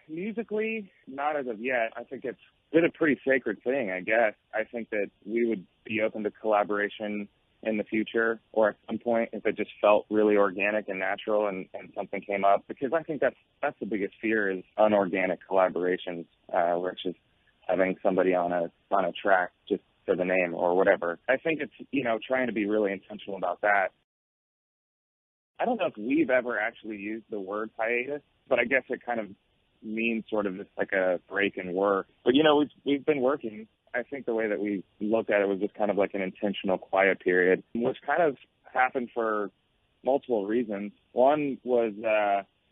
Musically, not as of yet. I think it's been a pretty sacred thing, I guess. I think that we would be open to collaboration in the future or at some point if it just felt really organic and natural and something came up, because I think that's the biggest fear is unorganic collaborations, where it's just having somebody on a track just for the name or whatever. I think it's, trying to be really intentional about that. I don't know if we've ever actually used the word hiatus, but I guess it kind of means sort of just like a break in work. But, we've been working. I think the way that we looked at it was just kind of like an intentional quiet period, which kind of happened for multiple reasons. One was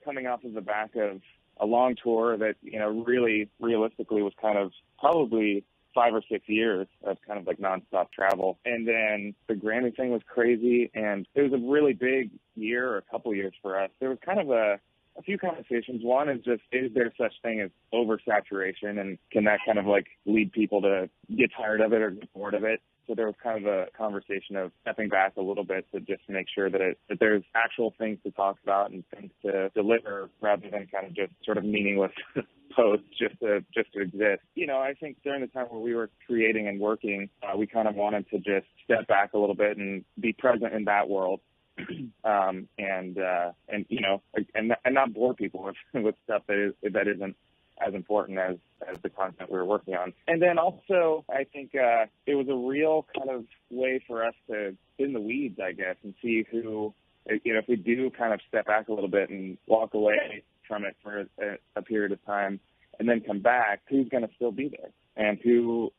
coming off of the back of a long tour that, really realistically was kind of probably 5 or 6 years of kind of like nonstop travel. And then the Grammy thing was crazy, and it was a really big year or a couple years for us. There was kind of a few conversations. One is just, is there such thing as oversaturation, and can that kind of like lead people to get tired of it or get bored of it? So there was kind of a conversation of stepping back a little bit to just make sure that there's actual things to talk about and things to deliver rather than kind of just sort of meaningless posts just to exist. I think during the time where we were creating and working, we kind of wanted to just step back a little bit and be present in that world. And not bore people with stuff that isn't as important as the content we were working on. And then also, I think it was a real kind of way for us to in the weeds, I guess, and see who, if we do kind of step back a little bit and walk away from it for a period of time and then come back, who's going to still be there? And who,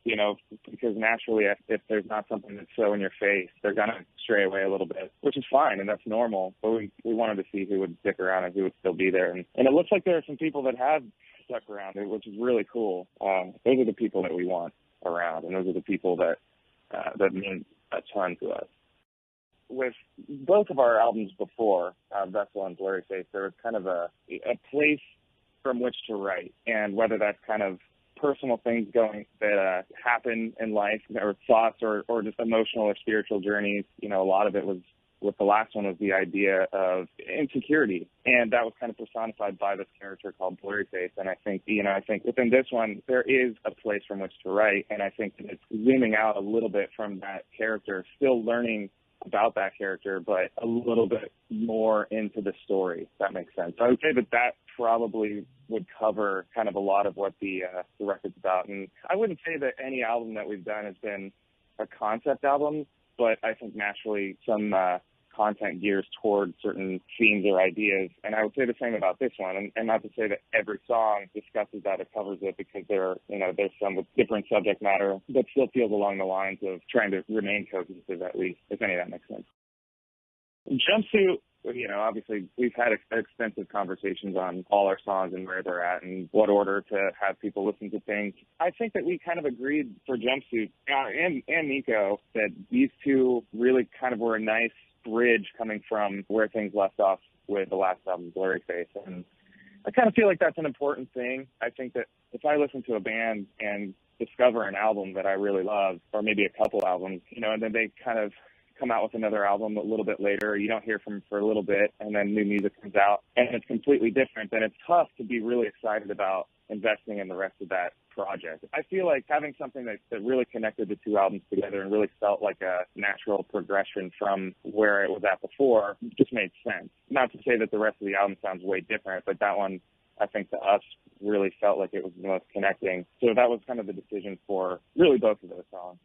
because naturally if there's not something that's so in your face, they're going to stray away a little bit, which is fine and that's normal. But we wanted to see who would stick around and who would still be there. And it looks like there are some people that have stuck around, which is really cool. Those are the people that we want around, and those are the people that mean a ton to us. With both of our albums before, Vessel and Blurry Face, there was kind of a place from which to write, and whether that's kind of personal things that happen in life, or thoughts, or just emotional or spiritual journeys. A lot of it was, with the last one, was the idea of insecurity, and that was kind of personified by this character called Blurry Face. And I think within this one there is a place from which to write, and I think that it's zooming out a little bit from that character, still learning about that character, but a little bit more into the story, if that makes sense. So I would say that probably would cover kind of a lot of what the record's about. And I wouldn't say that any album that we've done has been a concept album, but I think naturally some content gears towards certain themes or ideas. And I would say the same about this one, and not to say that every song discusses that or covers it, because there's some with different subject matter, but still feels along the lines of trying to remain cohesive, at least, if any of that makes sense. Jumpsuit, obviously we've had extensive conversations on all our songs and where they're at and what order to have people listen to things. I think that we kind of agreed for Jumpsuit and Nico that these two really kind of were a nice bridge coming from where things left off with the last album, Blurry Face. And I kind of feel like that's an important thing. I think that if I listen to a band and discover an album that I really love, or maybe a couple albums, and then they kind of come out with another album a little bit later, you don't hear from them for a little bit, and then new music comes out and it's completely different, then it's tough to be really excited about investing in the rest of that project. I feel like having something that really connected the two albums together and really felt like a natural progression from where it was at before just made sense. Not to say that the rest of the album sounds way different, but that one, I think, to us really felt like it was the most connecting. So that was kind of the decision for really both of those songs.